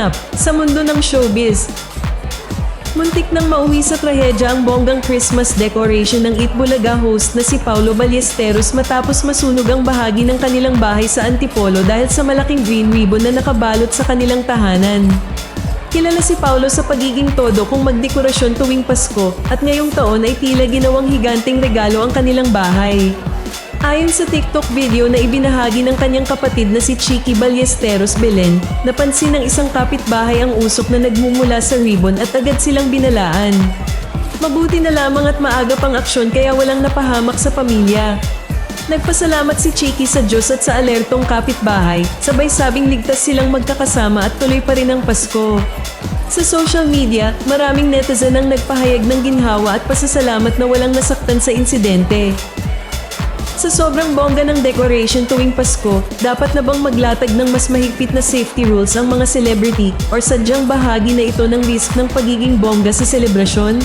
Ganap sa mundo ng showbiz. Muntik nang mauwi sa trahedya ang bonggang Christmas decoration ng Itbulaga host na si Paulo Ballesteros matapos masunog ang bahagi ng kanilang bahay sa Antipolo dahil sa malaking green ribbon na nakabalot sa kanilang tahanan. Kilala si Paulo sa pagiging todo kung magdekorasyon tuwing Pasko at ngayong taon ay tila ginawang higanting regalo ang kanilang bahay. Ayon sa TikTok video na ibinahagi ng kanyang kapatid na si Chiqui Ballesteros Belen, napansin ng isang kapitbahay ang usok na nagmumula sa ribbon at agad silang binalaan. Mabuti na lamang at maaga pang aksyon kaya walang napahamak sa pamilya. Nagpasalamat si Chiqui sa Diyos at sa alertong kapitbahay, sabay sabing ligtas silang magkakasama at tuloy pa rin ang Pasko. Sa social media, maraming netizen ang nagpahayag ng ginhawa at pasasalamat na walang nasaktan sa insidente. Sa sobrang bongga ng decoration tuwing Pasko, dapat na bang maglatag ng mas mahigpit na safety rules ang mga celebrity or sadyang bahagi na ito ng risk ng pagiging bongga sa selebrasyon?